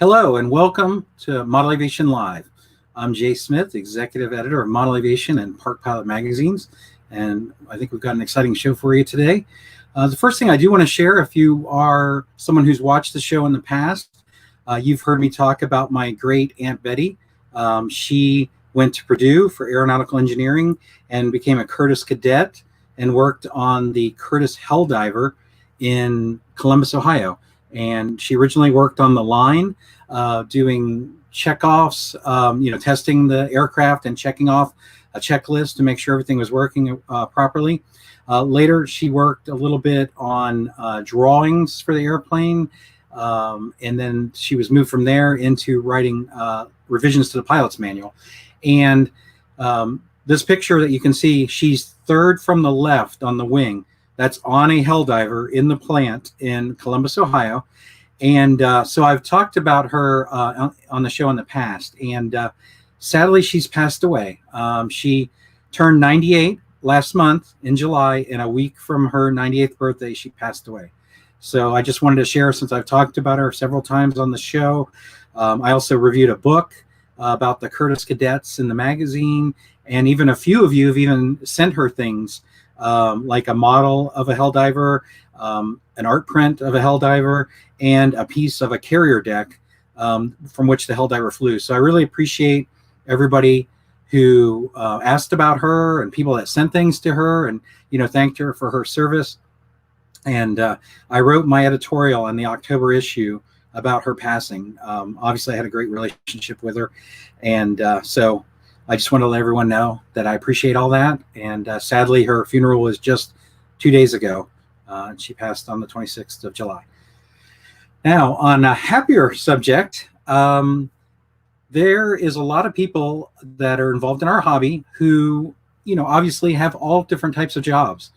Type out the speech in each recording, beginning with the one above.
Hello and welcome to Model Aviation Live. I'm Jay Smith, Executive Editor of Model Aviation and Park Pilot magazines, and I think we've got an exciting show for you today. The first thing I do want to share, if you are someone who's watched the show in the past, you've heard me talk about my great Aunt Betty. She went to Purdue for aeronautical engineering and became a Curtiss cadet and worked on the Curtiss Helldiver in Columbus, Ohio. And she originally worked on the line, doing checkoffs, testing the aircraft and checking off a checklist to make sure everything was working properly. Later, she worked a little bit on drawings for the airplane, and then she was moved from there into writing revisions to the pilot's manual. And this picture that you can see, she's third from the left on the wing. That's on a Helldiver in the plant in Columbus, Ohio. And so I've talked about her on the show in the past. And sadly, she's passed away. She turned 98 last month in July, and a week from her 98th birthday, she passed away. So I just wanted to share, since I've talked about her several times on the show. I also reviewed a book about the Curtiss cadets in the magazine. And even a few of you have even sent her things, like a model of a Helldiver, an art print of a Helldiver, and a piece of a carrier deck from which the Helldiver flew. So I really appreciate everybody who asked about her and people that sent things to her and, thanked her for her service. And I wrote my editorial in the October issue about her passing. Obviously, I had a great relationship with her. And so I just want to let everyone know that I appreciate all that. And sadly, her funeral was just 2 days ago. She passed on the 26th of July. Now, on a happier subject, there is a lot of people that are involved in our hobby who, obviously have all different types of jobs.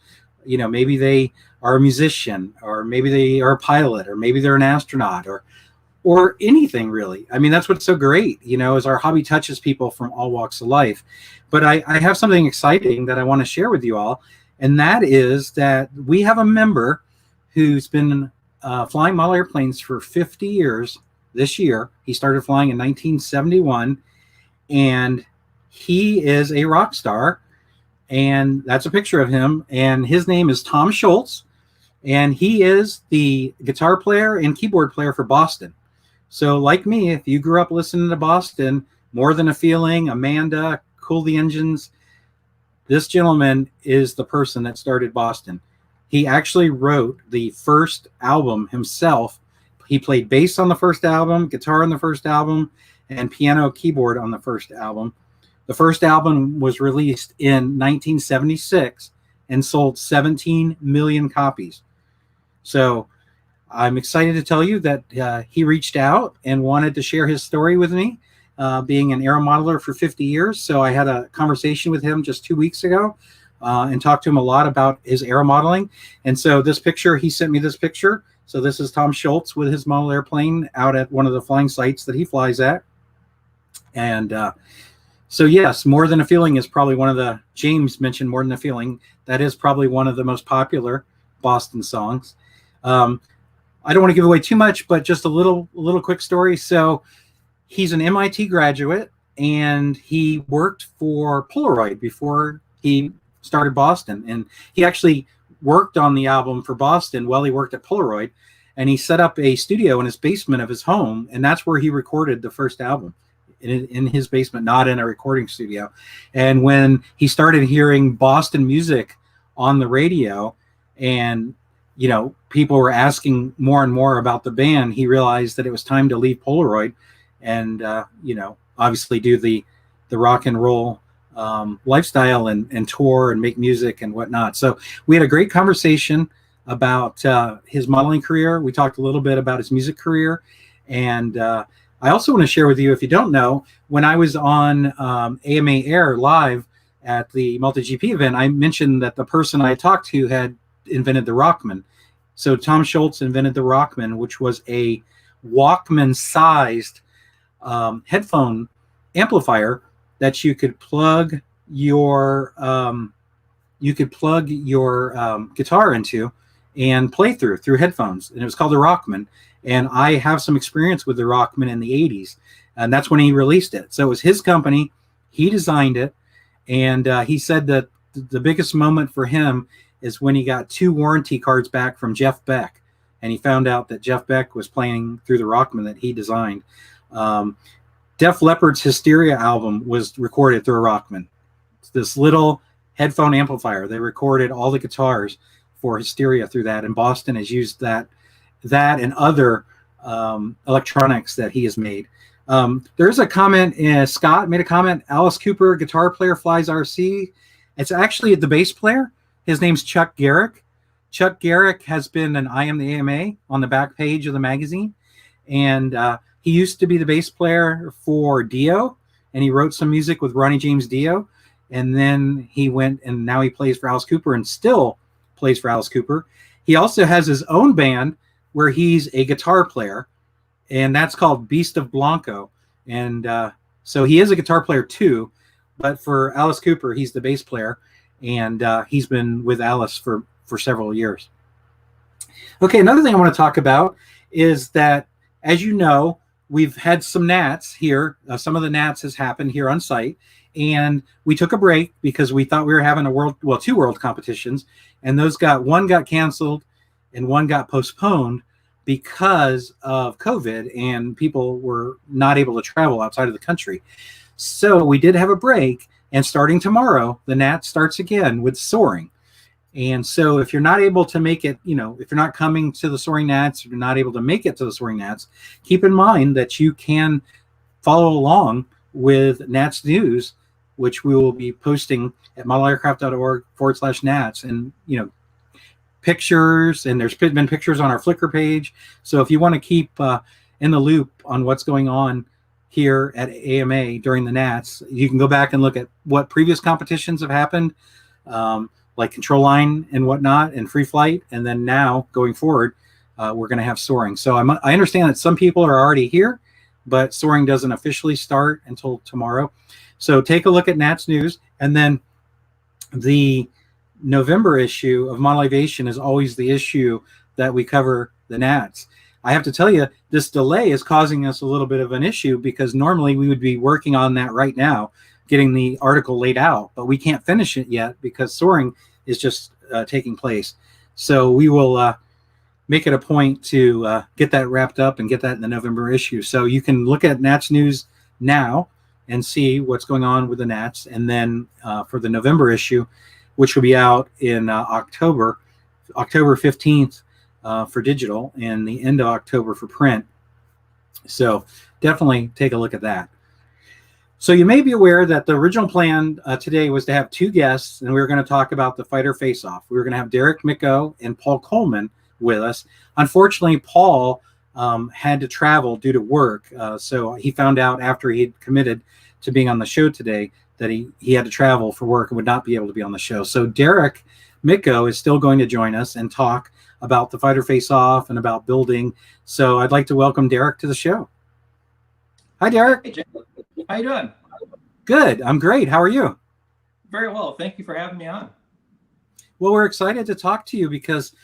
Maybe they are a musician, or maybe they are a pilot, or maybe they're an astronaut, or anything really. I mean, that's what's so great, is our hobby touches people from all walks of life. But I have something exciting that I want to share with you all, and that is that we have a member who's been flying model airplanes for 50 years this year. He started flying in 1971, and he is a rock star, and that's a picture of him, and his name is Tom Schultz, and he is the guitar player and keyboard player for Boston. So like me, if you grew up listening to Boston, More Than a Feeling, Amanda, Cool the Engines, this gentleman is the person that started Boston. He actually wrote the first album himself. He played bass on the first album, guitar on the first album, and piano keyboard on the first album. The first album was released in 1976 and sold 17 million copies. So I'm excited to tell you that he reached out and wanted to share his story with me, being an aero modeler for 50 years. So I had a conversation with him just 2 weeks ago and talked to him a lot about his aero modeling. And so this picture, he sent me this picture. So this is Tom Schultz with his model airplane out at one of the flying sites that he flies at. And so yes, More Than a Feeling is probably one of the, James mentioned More Than a Feeling. That is probably one of the most popular Boston songs. I don't want to give away too much, but just a little quick story. So he's an MIT graduate, and he worked for Polaroid before he started Boston. And he actually worked on the album for Boston while he worked at Polaroid, and he set up a studio in his basement of his home, and that's where he recorded the first album, in his basement, not in a recording studio. And when he started hearing Boston music on the radio, and people were asking more and more about the band, he realized that it was time to leave Polaroid and, obviously do the rock and roll lifestyle and tour and make music and whatnot. So we had a great conversation about his modeling career. We talked a little bit about his music career. And I also want to share with you, if you don't know, when I was on AMA Air live at the MultiGP event, I mentioned that the person I talked to had invented the Rockman. So Tom Schultz invented the Rockman, which was a Walkman-sized headphone amplifier that you could plug your guitar into, and play through headphones, and it was called the Rockman. And I have some experience with the Rockman in the 80s, and that's when he released it. So it was his company. He designed it, and he said that the biggest moment for him is when he got 2 warranty cards back from Jeff Beck, and he found out that Jeff Beck was playing through the Rockman that he designed. Def Leppard's Hysteria album was recorded through a Rockman. It's this little headphone amplifier. They recorded all the guitars for Hysteria through that, and Boston has used that and other electronics that he has made. There's a comment, Scott made a comment, Alice Cooper, guitar player, flies RC. It's actually the bass player. His name's Chuck Garrick. Chuck Garrick has been an I Am the AMA on the back page of the magazine. And he used to be the bass player for Dio, and he wrote some music with Ronnie James Dio. And then he went, and now he plays for Alice Cooper and still plays for Alice Cooper. He also has his own band where he's a guitar player, and that's called Beast of Blanco. And so he is a guitar player too, but for Alice Cooper, he's the bass player, and he's been with Alice for several years. Okay, another thing I want to talk about is that, as you know, we've had some Nats here. Some of the Nats has happened here on site, and we took a break because we thought we were having two world competitions, and one got canceled and one got postponed because of COVID, and people were not able to travel outside of the country. So we did have a break, and starting tomorrow, the Nats starts again with soaring. And so if you're not able to make it, if you're not coming to the Soaring Nats, if you're not able to make it to the Soaring Nats, keep in mind that you can follow along with Nats News, which we will be posting at modelaircraft.org/Nats, and, pictures, and there's been pictures on our Flickr page. So if you want to keep in the loop on what's going on here at AMA during the Nats, you can go back and look at what previous competitions have happened, like Control Line and whatnot, and Free Flight. And then now going forward, we're going to have Soaring. So I understand that some people are already here, but Soaring doesn't officially start until tomorrow. So take a look at Nats News. And then the November issue of Model Aviation is always the issue that we cover the Nats. I have to tell you, this delay is causing us a little bit of an issue, because normally we would be working on that right now, getting the article laid out, but we can't finish it yet because Soaring is just taking place. So we will make it a point to get that wrapped up and get that in the November issue. So you can look at Nats News now and see what's going on with the Nats. And then for the November issue, which will be out in October 15th for digital, and the end of October for print. So definitely take a look at that. So you may be aware that the original plan today was to have 2 guests, and we were going to talk about the fighter face-off. We were going to have Derek Micko and Paul Kohlmann with us. Unfortunately, Paul had to travel due to work. So he found out after he had committed to being on the show today that he had to travel for work and would not be able to be on the show. So Derek Micko is still going to join us and talk about the fighter face-off and about building. So I'd like to welcome Derek to the show. Hi, Derek. Hey, Jim. How you doing? Good. I'm great. How are you? Very well. Thank you for having me on. Well, we're excited to talk to you because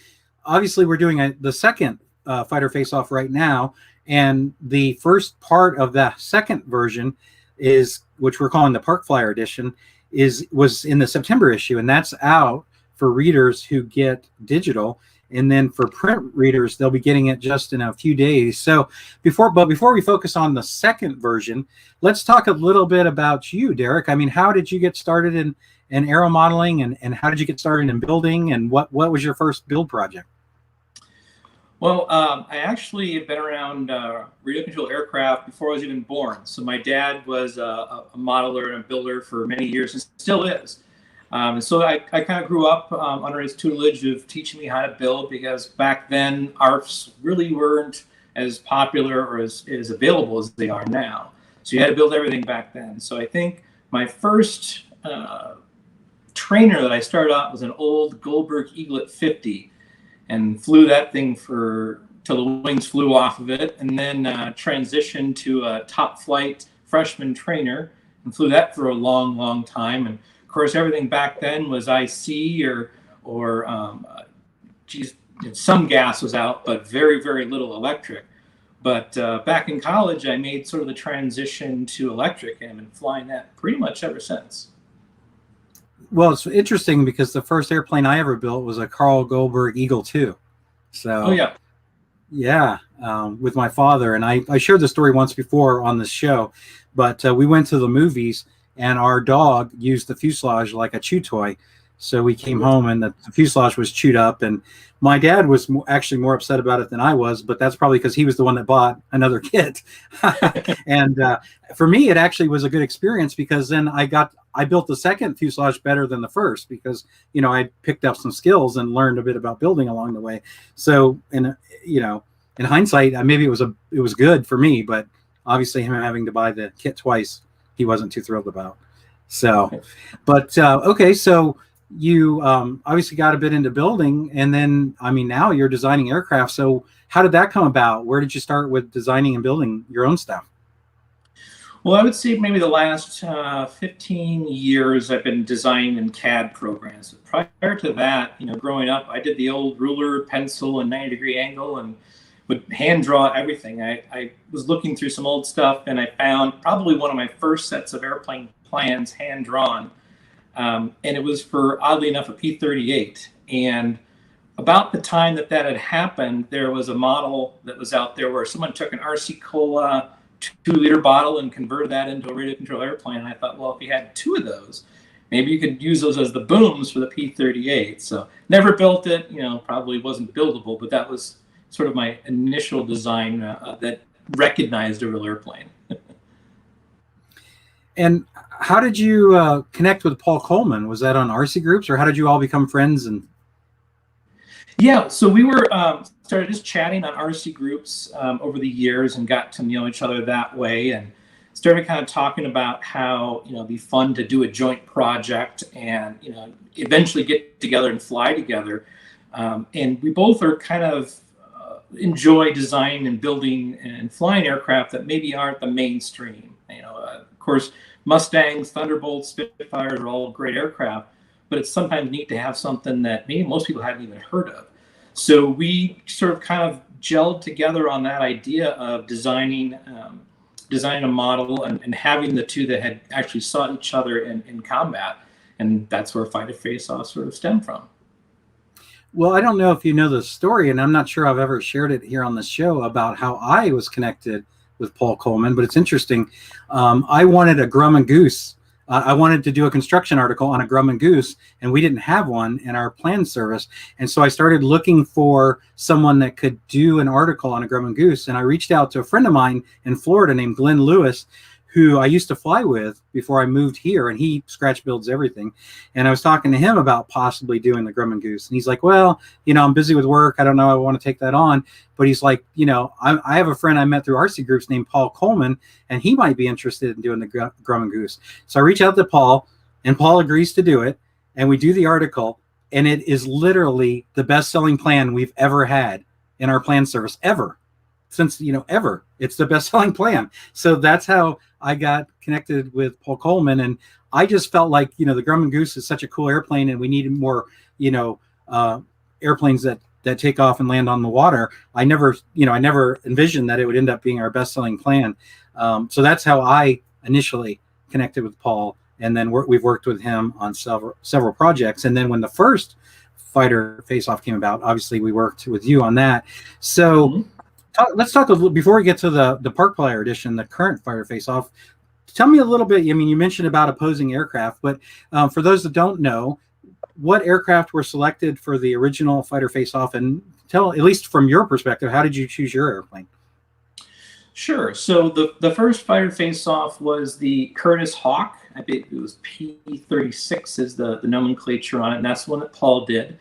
obviously we're doing the second fighter face-off right now. And the first part of the second version is, which we're calling the Park Flyer edition, was in the September issue. And that's out for readers who get digital. And then for print readers, they'll be getting it just in a few days. So before we focus on the second version, let's talk a little bit about you, Derek. I mean, how did you get started in aero modeling, and how did you get started in building, and what was your first build project? Well, I actually have been around radio control aircraft before I was even born. So my dad was a modeler and a builder for many years, and still is. So I kind of grew up under his tutelage of teaching me how to build, because back then ARFs really weren't as popular or as available as they are now. So you had to build everything back then. So I think my first trainer that I started out was an old Goldberg Eaglet 50, and flew that thing till the wings flew off of it, and then transitioned to a top flight freshman trainer and flew that for a long, long time. And of course, everything back then was IC or some gas was out, but very, very little electric. But back in college, I made sort of the transition to electric, and I've been flying that pretty much ever since. Well, it's interesting because the first airplane I ever built was a Carl Goldberg Eagle 2. So, Oh yeah. yeah, with my father. And I shared the story once before on this show, but we went to the movies and our dog used the fuselage like a chew toy. So we came home and the fuselage was chewed up. And my dad was actually more upset about it than I was, but that's probably because he was the one that bought another kit. And for me, it actually was a good experience because then I built the second fuselage better than the first because, I picked up some skills and learned a bit about building along the way. So, in hindsight, maybe it was good for me, but obviously him having to buy the kit twice, he wasn't too thrilled about. So, but okay, so you obviously got a bit into building, and then now you're designing aircraft. So how did that come about? Where did you start with designing and building your own stuff? Well, I would say maybe the last 15 years I've been designing in CAD programs. Prior to that, growing up, I did the old ruler, pencil, and 90-degree angle, and would hand draw everything. I was looking through some old stuff, and I found probably one of my first sets of airplane plans hand drawn. And it was for, oddly enough, a P-38. And about the time that had happened, there was a model that was out there where someone took an RC Cola 2-liter bottle and converted that into a radio control airplane. And I thought, well, if you had two of those, maybe you could use those as the booms for the P-38. So never built it, probably wasn't buildable, but that was sort of my initial design that recognized a real airplane. And how did you connect with Paul Kohlmann? Was that on RC groups, or how did you all become friends? And yeah, so we were started just chatting on RC groups over the years and got to know each other that way, and started kind of talking about how it'd be fun to do a joint project and eventually get together and fly together. And we both are kind of enjoy designing and building and flying aircraft that maybe aren't the mainstream. Of course, Mustangs, Thunderbolts, Spitfires are all great aircraft, but it's sometimes neat to have something that maybe most people hadn't even heard of. So we sort of kind of gelled together on that idea of designing a model and having the two that had actually saw each other in combat. And that's where Fighter Face-Off sort of stemmed from. Well, I don't know if you know the story, and I'm not sure I've ever shared it here on the show about how I was connected with Paul Kohlmann, but it's interesting. I wanted a Grumman Goose. I wanted to do a construction article on a Grumman Goose, and we didn't have one in our plan service. And so I started looking for someone that could do an article on a Grumman Goose. And I reached out to a friend of mine in Florida named Glenn Lewis, who I used to fly with before I moved here, and he scratch builds everything. And I was talking to him about possibly doing the Grumman Goose. And he's like, well, I'm busy with work. I don't know. I want to take that on. But he's like, I have a friend I met through RC groups named Paul Kohlmann, and he might be interested in doing the Grumman Goose. So I reach out to Paul, and Paul agrees to do it. And we do the article, and it is literally the best-selling plan we've ever had in our plan service ever. Since, ever. It's the best-selling plan. So that's how I got connected with Paul Kohlmann. And I just felt like, the Grumman Goose is such a cool airplane, and we needed more, airplanes that take off and land on the water. I never envisioned that it would end up being our best-selling plan. So that's how I initially connected with Paul. And then we've worked with him on several projects. And then when the first Fighter Face-Off came about, obviously we worked with you on that. So let's talk a little before we get to the Park Flyer edition, the current Fighter Face-Off. Tell me a little bit. You mentioned about opposing aircraft, but for those that don't know, what aircraft were selected for the original Fighter Face-Off, and tell, at least from your perspective, how did you choose your airplane? Sure. So the first Fighter Face-Off was the Curtiss Hawk. I think it was P-36 is the nomenclature on it, and that's the one that Paul did.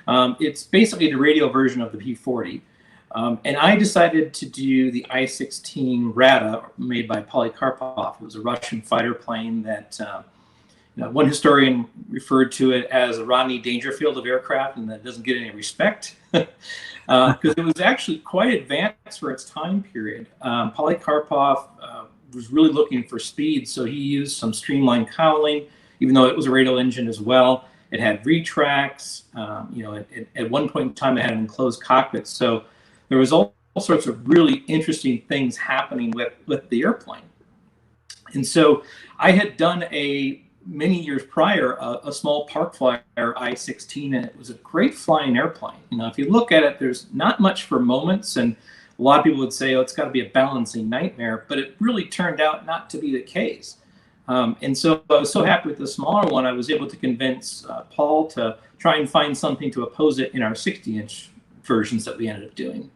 It's basically the radio version of the P-40. And I decided to do the I-16 Rada made by Polikarpov. It was a Russian fighter plane that one historian referred to it as a Rodney Dangerfield of aircraft, and that doesn't get any respect because it was actually quite advanced for its time period. Polikarpov was really looking for speed, so he used some streamlined cowling, even though it was a radial engine as well. It had retracts. At one point in time, it had an enclosed cockpit. So there was all sorts of really interesting things happening with the airplane. And so I had done many years prior, a small park flyer I-16, and it was a great flying airplane. If you look at it, there's not much for moments, and a lot of people would say, oh, it's got to be a balancing nightmare, but it really turned out not to be the case. And so I was so happy with the smaller one, I was able to convince Paul to try and find something to oppose it in our 60-inch versions that we ended up doing.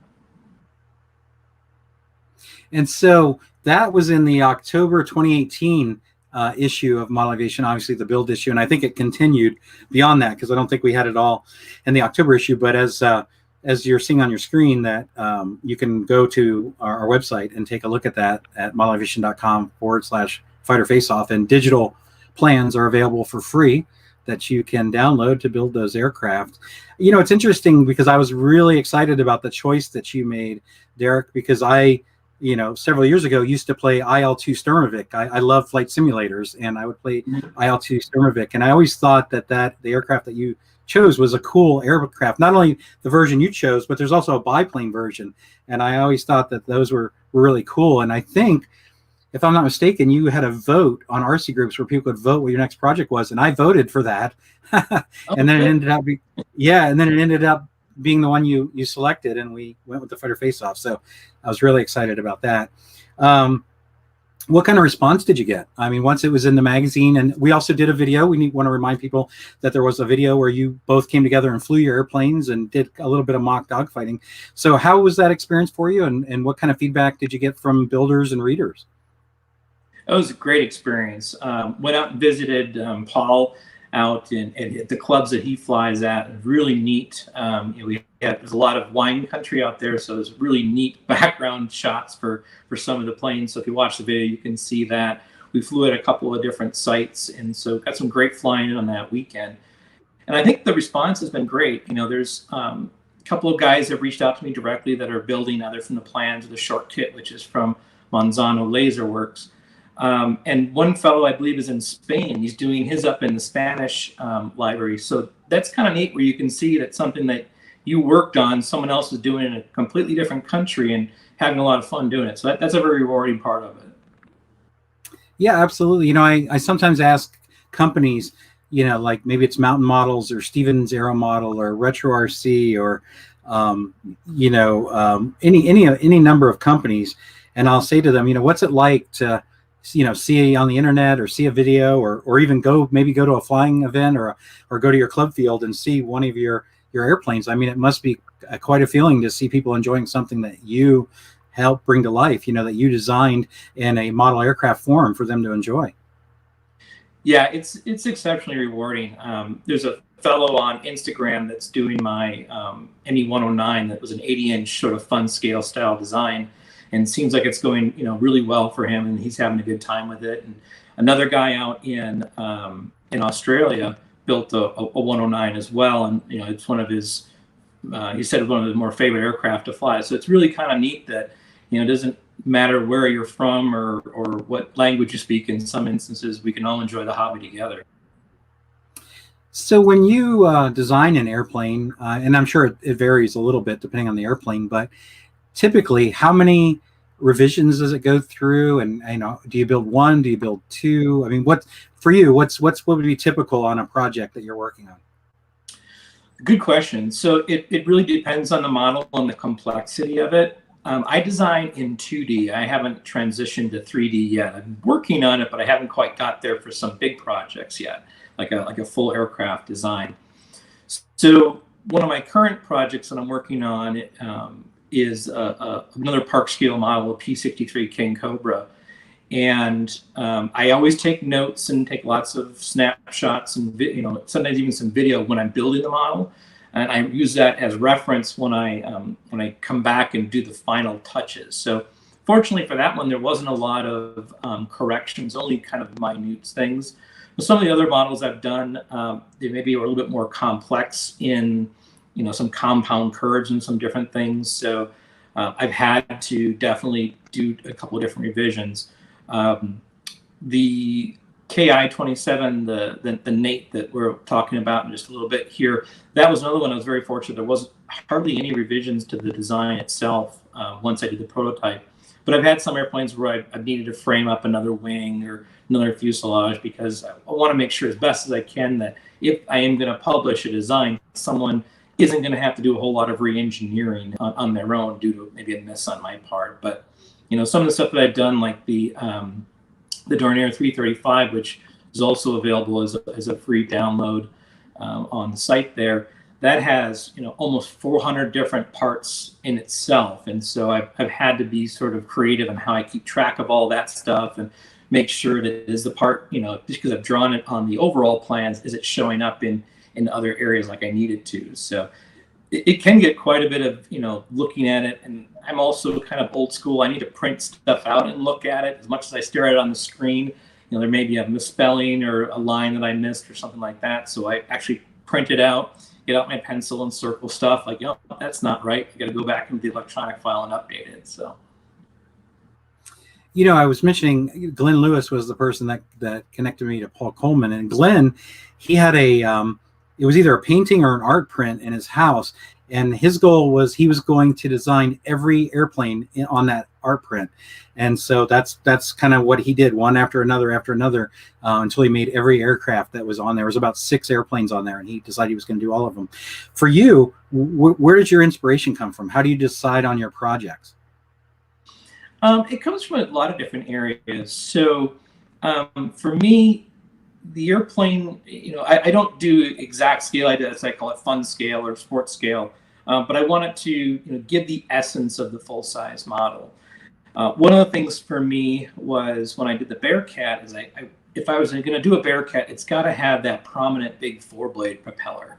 And so that was in the October 2018 issue of Model Aviation, obviously the build issue, and I think it continued beyond that because I don't think we had it all in the October issue. But as you're seeing on your screen, that you can go to our website and take a look at that at modelaviation.com/fighter face-off, and digital plans are available for free that you can download to build those aircraft. It's interesting because I was really excited about the choice that you made, Garrick, because I several years ago used to play IL-2 Sturmovik. I love flight simulators, and I would play IL-2 Sturmovik, and I always thought that the aircraft that you chose was a cool aircraft. Not only the version you chose, but there's also a biplane version, and I always thought that those were really cool. And I think, if I'm not mistaken, you had a vote on RC groups where people could vote what your next project was, and I voted for that. And then it ended up being the one you selected, and we went with the fighter face-off. So I was really excited about that. What kind of response did you get? I mean, once it was in the magazine, and we also did a video. We want to remind people that there was a video where you both came together and flew your airplanes and did a little bit of mock dogfighting. So how was that experience for you, and what kind of feedback did you get from builders and readers? It was a great experience. Went out and visited Paul out at the clubs that he flies at. Really neat. There's a lot of wine country out there, so there's really neat background shots for some of the planes. So if you watch the video, you can see that. We flew at a couple of different sites, and so got some great flying on that weekend. And I think the response has been great. There's a couple of guys that have reached out to me directly that are building either from the plans or the short kit, which is from Monzano Laser Works. And one fellow, I believe, is in Spain. He's doing his up in the Spanish library. So that's kind of neat, where you can see that something that you worked on, someone else is doing in a completely different country and having a lot of fun doing it. So that's a very rewarding part of it. Yeah, absolutely. I sometimes ask companies, like maybe it's Mountain Models or Stevens Aero Model or Retro RC or, any number of companies. And I'll say to them, what's it like to see on the internet or see a video or even go to a flying event or go to your club field and see one of your airplanes. I mean, it must be quite a feeling to see people enjoying something that you helped bring to life, that you designed in a model aircraft form for them to enjoy. Yeah, it's exceptionally rewarding. There's a fellow on Instagram that's doing my ME-109 that was an 80-inch sort of fun scale style design. And it seems like it's going, really well for him, and he's having a good time with it. And another guy out in Australia built a 109 as well, and it's one of his. He said one of his more favorite aircraft to fly. So it's really kind of neat that it doesn't matter where you're from or what language you speak. In some instances, we can all enjoy the hobby together. So when you design an airplane, and I'm sure it varies a little bit depending on the airplane, but typically, how many revisions does it go through? And do you build one? Do you build two? I mean, what would be typical on a project that you're working on? Good question. So it really depends on the model and the complexity of it. I design in 2D. I haven't transitioned to 3D yet. I'm working on it, but I haven't quite got there for some big projects yet, like a full aircraft design. So one of my current projects that I'm working on is another park scale model, a P-63 King Cobra. And I always take notes and take lots of snapshots and sometimes even some video when I'm building the model, and I use that as reference when I come back and do the final touches. So fortunately for that one, there wasn't a lot of corrections, only kind of minute things. But some of the other models I've done, they maybe are a little bit more complex in some compound curves and some different things. So I've had to definitely do a couple of different revisions. The KI-27, the Nate that we're talking about in just a little bit here, that was another one I was very fortunate. There wasn't hardly any revisions to the design itself once I did the prototype. But I've had some airplanes where I've needed to frame up another wing or another fuselage because I want to make sure as best as I can that if I am going to publish a design, someone isn't going to have to do a whole lot of re-engineering on their own due to maybe a miss on my part. But some of the stuff that I've done, like the Dornier 335, which is also available as a free download on the site there, that has almost 400 different parts in itself, and so I've had to be sort of creative in how I keep track of all that stuff and make sure that is the part, just because I've drawn it on the overall plans, is it showing up in other areas like I needed to. So it can get quite a bit of looking at it, and I'm also kind of old school. I need to print stuff out and look at it as much as I stare at it on the screen. There may be a misspelling or a line that I missed or something like that, so I actually print it out, get out my pencil and circle stuff like, that's not right. I got to go back into the electronic file and update it. So, I was mentioning Glenn Lewis was the person that connected me to Paul Kohlmann, and Glenn, he had it was either a painting or an art print in his house, and his goal was he was going to design every airplane on that art print. And so that's kind of what he did, one after another until he made every aircraft that was on there. There was about 6 airplanes on there, and he decided he was going to do all of them. For you, where did your inspiration come from? How do you decide on your projects? It comes from a lot of different areas. So for me, the airplane, I don't do exact scale. I call it fun scale or sports scale. But I wanted to give the essence of the full-size model. One of the things for me was when I did the Bearcat is if I was going to do a Bearcat, it's got to have that prominent big 4-blade propeller.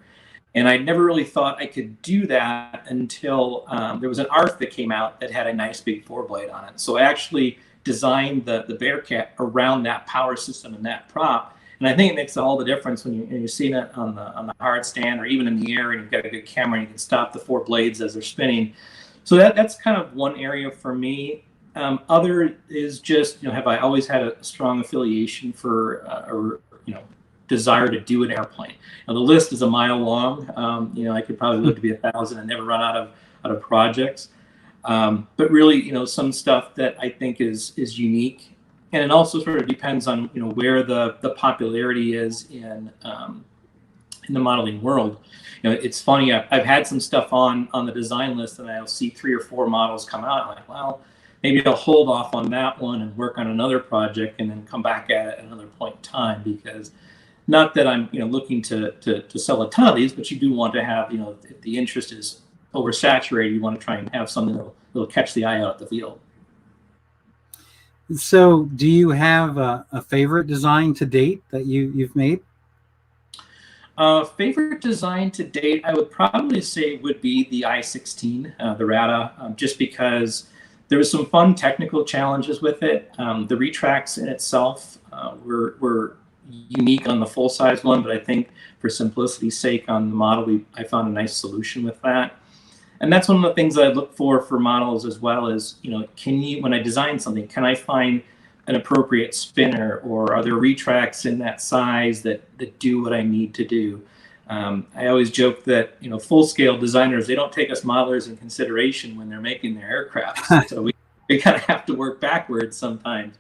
And I never really thought I could do that until there was an ARF that came out that had a nice big 4-blade on it. So I actually designed the Bearcat around that power system and that prop. And I think it makes all the difference when you're seeing it on the hard stand or even in the air, and you've got a good camera and you can stop the 4 blades as they're spinning. So that's kind of one area for me. Other is just, have I always had a strong affiliation for or desire to do an airplane? Now, the list is a mile long. I could probably live to be 1,000 and never run out of projects. But really, some stuff that I think is unique. And it also sort of depends on where the popularity is in the modeling world. It's funny. I've had some stuff on the design list, and I'll see 3 or 4 models come out. I'm like, well, maybe I'll hold off on that one and work on another project, and then come back at it at another point in time. Because not that I'm looking to sell a ton of these, but you do want to have if the interest is oversaturated, you want to try and have something that'll catch the eye out at the field. So do you have a favorite design to date that you've made? Favorite design to date, I would probably say would be the I-16, the RADA, just because there was some fun technical challenges with it. The retracts in itself were unique on the full-size one, but I think for simplicity's sake on the model, I found a nice solution with that. And that's one of the things that I look for models as well as, when I design something, can I find an appropriate spinner, or are there retracts in that size that do what I need to do? I always joke that, full-scale designers, they don't take us modelers in consideration when they're making their aircraft. So we kind of have to work backwards sometimes.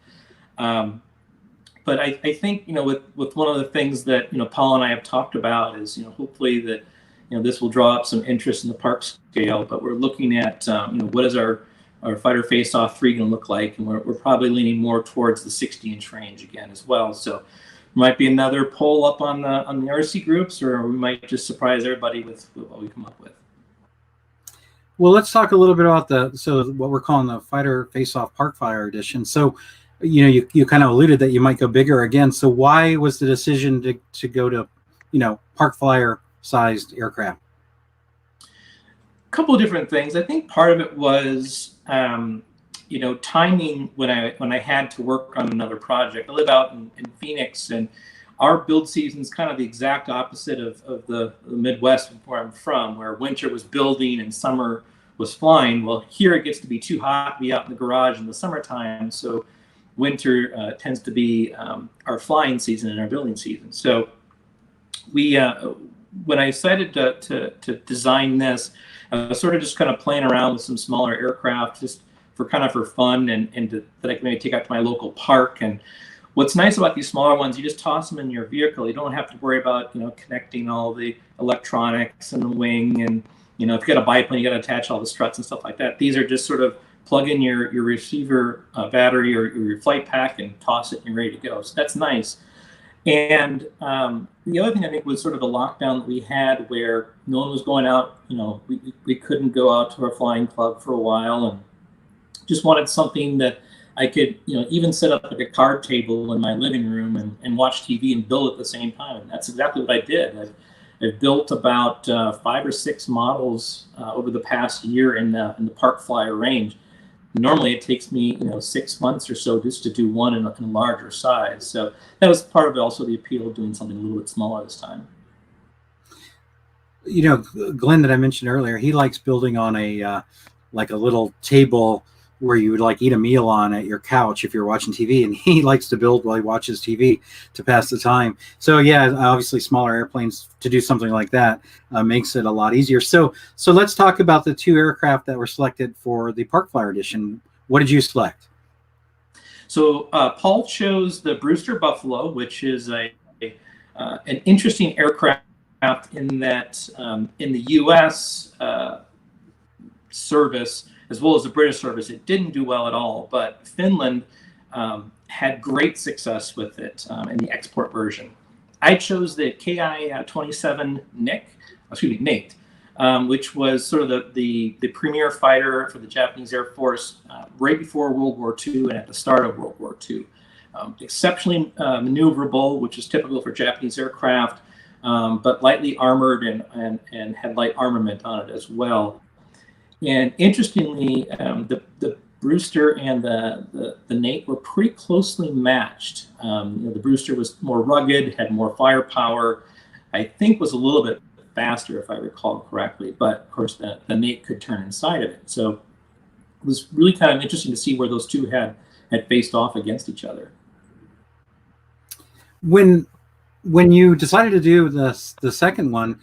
But I think, with one of the things that, Paul and I have talked about is, hopefully that, this will draw up some interest in the park scale, but we're looking at, what is our fighter face-off 3 going to look like? And we're probably leaning more towards the 60-inch range again as well. So might be another poll up on the RC groups, or we might just surprise everybody with what we come up with. Well, let's talk a little bit about what we're calling the fighter face-off park fire edition. So, you kind of alluded that you might go bigger again. So why was the decision to go to, park flyer sized aircraft? A couple of different things. I think part of it was, timing when I had to work on another project. I live out in Phoenix, and our build season is kind of the exact opposite of the Midwest where I'm from, where winter was building and summer was flying. Well, here it gets to be too hot to be out in the garage in the summertime. So winter tends to be our flying season and our building season. So we, when I decided to design this, I was sort of just kind of playing around with some smaller aircraft, just for fun, and that I can maybe take out to my local park. And what's nice about these smaller ones, you just toss them in your vehicle. You don't have to worry about connecting all the electronics and the wing, and if you got a biplane, you got to attach all the struts and stuff like that. These are just sort of plug in your receiver battery or your flight pack and toss it and you're ready to go. So that's nice. And the other thing I think was sort of the lockdown that we had, where no one was going out. We couldn't go out to our flying club for a while, and just wanted something that I could, even set up like a card table in my living room and watch TV and build at the same time. And that's exactly what I did. I've built about 5 or 6 models over the past year in the Park Flyer range. Normally it takes me 6 months or so just to do one in a larger size. So that was part of also the appeal of doing something a little bit smaller this time. Glenn, that I mentioned earlier, he likes building on a like a little table where you would like eat a meal on at your couch if you're watching TV, and he likes to build while he watches TV to pass the time. So yeah, obviously smaller airplanes to do something like that makes it a lot easier. So let's talk about the 2 aircraft that were selected for the Park Flyer edition. What did you select? So Paul chose the Brewster Buffalo, which is an interesting aircraft in that in the U.S. Service, as well as the British service, it didn't do well at all. But Finland had great success with it in the export version. I chose the KI-27 Nate, which was sort of the premier fighter for the Japanese Air Force right before World War II and at the start of World War II. Exceptionally maneuverable, which is typical for Japanese aircraft, but lightly armored and had light armament on it as well. And interestingly, the Brewster and the Nate were pretty closely matched. The Brewster was more rugged, had more firepower, I think was a little bit faster if I recall correctly, but of course the Nate could turn inside of it. So it was really kind of interesting to see where those two had faced off against each other. When you decided to do the second one,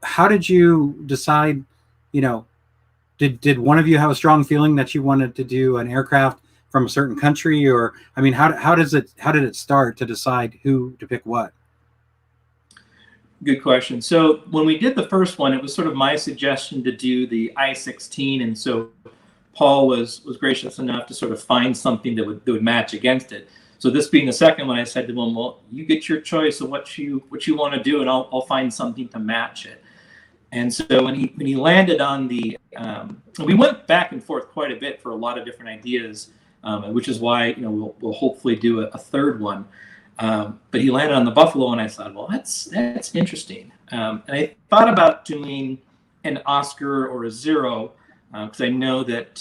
how did you decide, did one of you have a strong feeling that you wanted to do an aircraft from a certain country? Or, I mean, how did it start to decide who to pick what? Good question. So when we did the first one, it was sort of my suggestion to do the I-16. And so Paul was gracious enough to sort of find something that would match against it. So this being the second one, I said to him, well, you get your choice of what you want to do, and I'll find something to match it. And so when he landed on the, we went back and forth quite a bit for a lot of different ideas, which is why we'll hopefully do a third one. But he landed on the Buffalo, and I thought, well, that's interesting. And I thought about doing an Oscar or a Zero, because I know that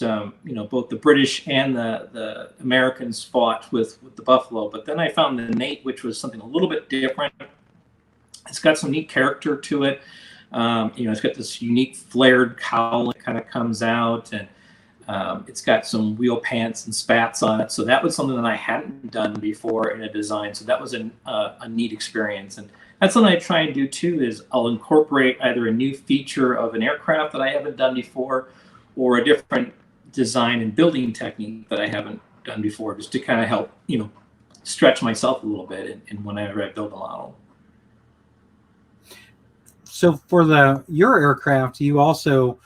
both the British and the Americans fought with the Buffalo. But then I found the Nate, which was something a little bit different. It's got some neat character to it. It's got this unique flared cowl that kind of comes out, and it's got some wheel pants and spats on it. So that was something that I hadn't done before in a design. So that was a neat experience. And that's something I try and do too, is I'll incorporate either a new feature of an aircraft that I haven't done before, or a different design and building technique that I haven't done before, just to kind of help, stretch myself a little bit in whenever I build a model. So for your aircraft, you also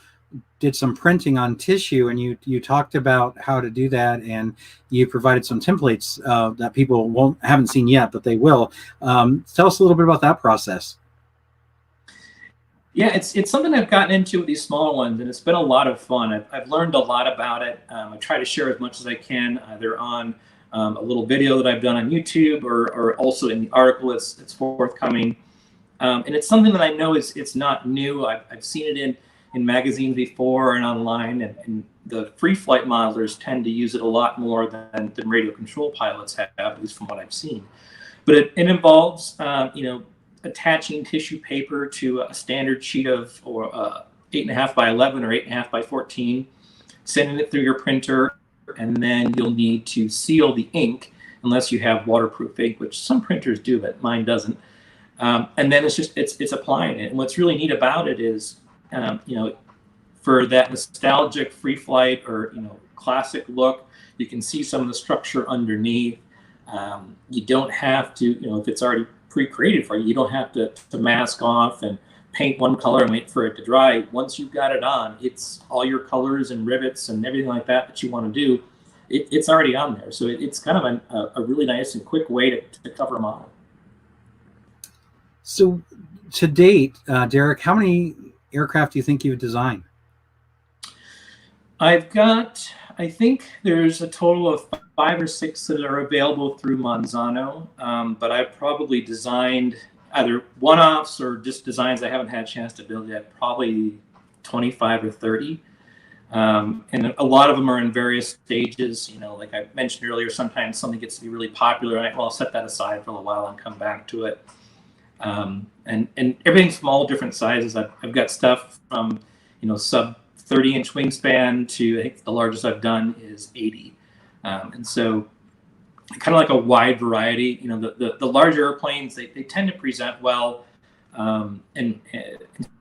did some printing on tissue, and you talked about how to do that, and you provided some templates that people haven't seen yet, but they will. Tell us a little bit about that process. Yeah, it's something I've gotten into with these smaller ones, and it's been a lot of fun. I've learned a lot about it. I try to share as much as I can, either on a little video that I've done on YouTube, or also in the article that's forthcoming. And it's something that I know it's not new. I've seen it in magazines before and online, and the free flight modelers tend to use it a lot more than radio control pilots have, at least from what I've seen. But it involves attaching tissue paper to a standard sheet of 8.5 by 11 or 8.5 by 14, sending it through your printer, and then you'll need to seal the ink unless you have waterproof ink, which some printers do, but mine doesn't. And then it's applying it. And what's really neat about it is, for that nostalgic free flight or classic look, you can see some of the structure underneath. You don't have to, if it's already pre-created for you, you don't have to mask off and paint one color and wait for it to dry. Once you've got it on, it's all your colors and rivets and everything like that you want to do. It's already on there. So it's kind of a really nice and quick way to cover a model. So to date, Derek, how many aircraft do you think you've designed? I think there's a total of 5 or 6 that are available through Monsanto, but I've probably designed either one-offs or just designs I haven't had a chance to build yet, probably 25 or 30. And a lot of them are in various stages. Like I mentioned earlier, sometimes something gets to be really popular, and I'll set that aside for a while and come back to it. And everything's from all different sizes. I've got stuff from, sub 30-inch wingspan to, I think the largest I've done is 80. And so kind of like a wide variety. The larger airplanes, they tend to present well, and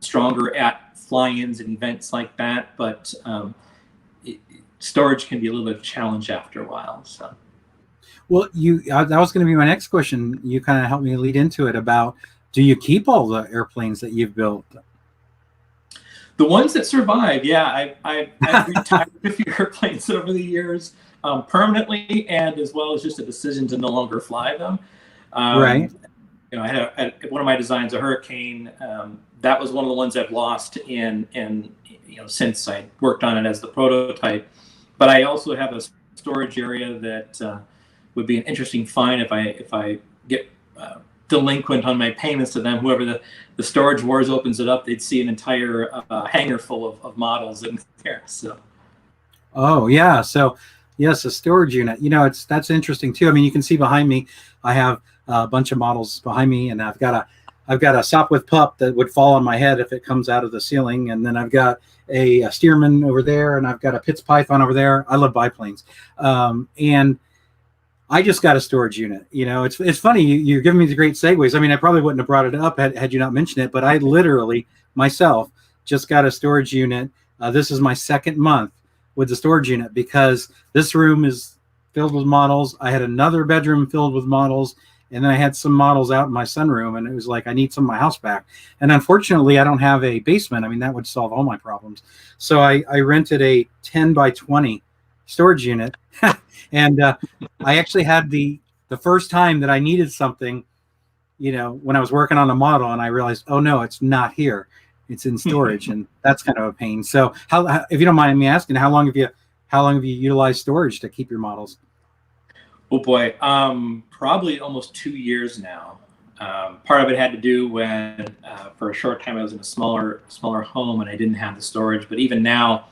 stronger at fly-ins and events like that. But storage can be a little bit of a challenge after a while. So. Well, that was going to be my next question. You kind of helped me lead into it about, do you keep all the airplanes that you've built? The ones that survive, yeah. I've retired a few airplanes over the years, permanently, and as well as just a decision to no longer fly them. Right. I had one of my designs, a Hurricane. That was one of the ones I've lost in since I worked on it as the prototype. But I also have a storage area that would be an interesting find if I get delinquent on my payments to them. Whoever the Storage Wars opens it up, they'd see an entire hangar full of models in there. So. Oh yeah, so yes, a storage unit. That's interesting too. I mean, you can see behind me, I have a bunch of models behind me, and I've got a Sopwith pup that would fall on my head if it comes out of the ceiling, and then I've got a Stearman over there, and I've got a Pitts Python over there. I love biplanes, and I just got a storage unit. It's funny. You're giving me the great segues. I mean, I probably wouldn't have brought it up had you not mentioned it, but I literally myself just got a storage unit. This is my second month with the storage unit because this room is filled with models. I had another bedroom filled with models, and then I had some models out in my sunroom, and it was like, I need some of my house back. And unfortunately, I don't have a basement. I mean, that would solve all my problems. So I rented a 10 by 20 storage unit. And I actually had the first time that I needed something, when I was working on a model, and I realized, oh no, it's not here, it's in storage, and that's kind of a pain. So, how, if you don't mind me asking, how long have you utilized storage to keep your models? Oh boy, probably almost 2 years now. Part of it had to do when, for a short time, I was in a smaller home and I didn't have the storage. But even now,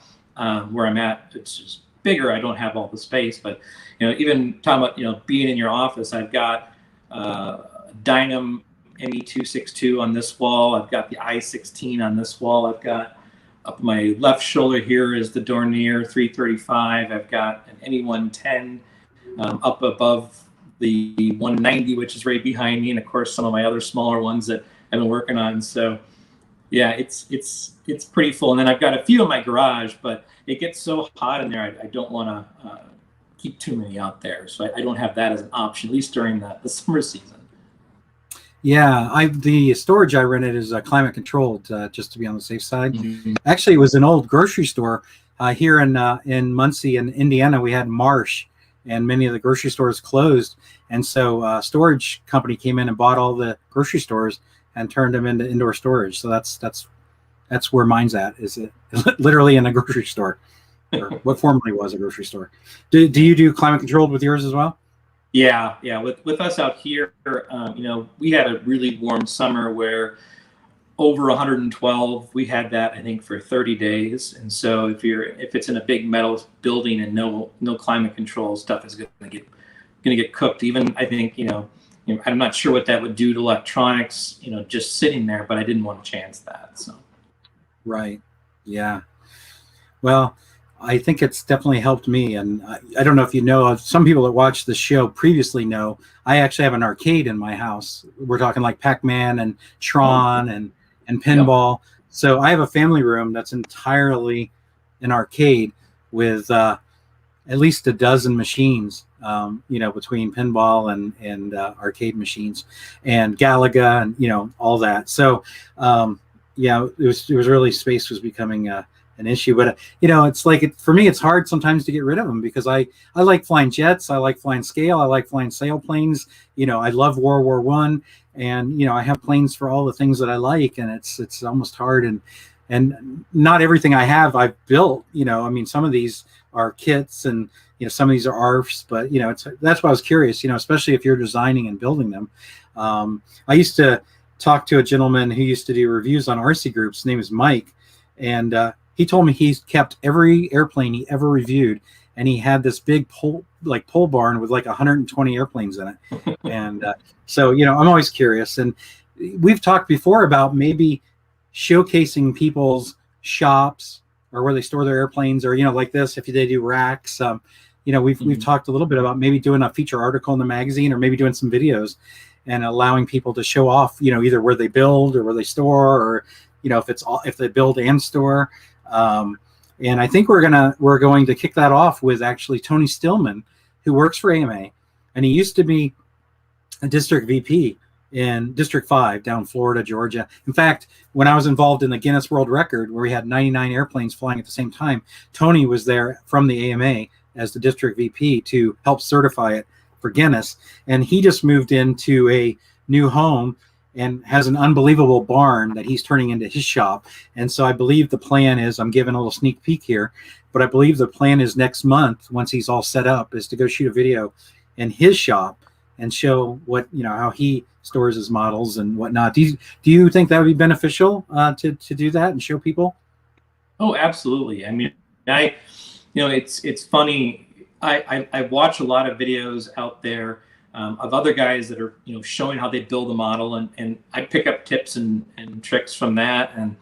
where I'm at, it's just bigger. I don't have all the space, but even talking about being in your office, I've got Dynam ME262 on this wall. I've got the I-16 on this wall. I've got up my left shoulder here is the Dornier 335. I've got an ME110 up above the 190, which is right behind me, and of course some of my other smaller ones that I've been working on. So yeah, it's pretty full. And then I've got a few in my garage, but it gets so hot in there, I don't want to keep too many out there. So I don't have that as an option, at least during the summer season. Yeah, the storage I rented is climate controlled, just to be on the safe side. Mm-hmm. Actually, it was an old grocery store here in Muncie in Indiana. We had Marsh, and many of the grocery stores closed, and so storage company came in and bought all the grocery stores and turned them into indoor storage. So that's where mine's at. Is it literally in a grocery store, or what formerly was a grocery store? Do you do climate controlled with yours as well? Yeah. With us out here, we had a really warm summer where over 112. We had that, I think, for 30 days. And so if it's in a big metal building and no climate control, stuff is going to get cooked. Even I think I'm not sure what that would do to electronics, just sitting there, but I didn't want to chance that. So. Right. Yeah. Well, I think it's definitely helped me. And I don't know if you know, some people that watch the show previously know, I actually have an arcade in my house. We're talking like Pac-Man and Oh, Tron and yep. pinball. So I have a family room that's entirely an arcade with at least a dozen machines, between pinball and arcade machines and Galaga and, all that. So, yeah, it was really, space was becoming an issue, but it's like for me, it's hard sometimes to get rid of them because I like flying jets. I like flying scale. I like flying sailplanes. I love World War One, and I have planes for all the things that I like, and it's almost hard, and not everything I have I've built. I mean, some of these are kits, and some of these are ARFs, but that's why I was curious. Especially if you're designing and building them. I used to talk to a gentleman who used to do reviews on RC groups. His name is Mike, and he told me he's kept every airplane he ever reviewed, and he had this big pole barn with like 120 airplanes in it. And so I'm always curious, and we've talked before about maybe showcasing people's shops or where they store their airplanes, or like this, if they do racks. We've talked a little bit about maybe doing a feature article in the magazine, or maybe doing some videos and allowing people to show off, either where they build or where they store, or if they build and store. And I think we're going to kick that off with actually Tony Stillman, who works for AMA, and he used to be a district VP in District 5 down Florida, Georgia. In fact, when I was involved in the Guinness World Record, where we had 99 airplanes flying at the same time, Tony was there from the AMA as the district VP to help certify it for Guinness. And he just moved into a new home and has an unbelievable barn that he's turning into his shop. And so I believe the plan is, I'm giving a little sneak peek here, but I believe the plan is next month, once he's all set up, is to go shoot a video in his shop and show what, how he stores his models and whatnot. Do you think that would be beneficial to do that and show people? Oh, absolutely. I mean, it's funny. I watch a lot of videos out there of other guys that are showing how they build a model, and I pick up tips and tricks from that. And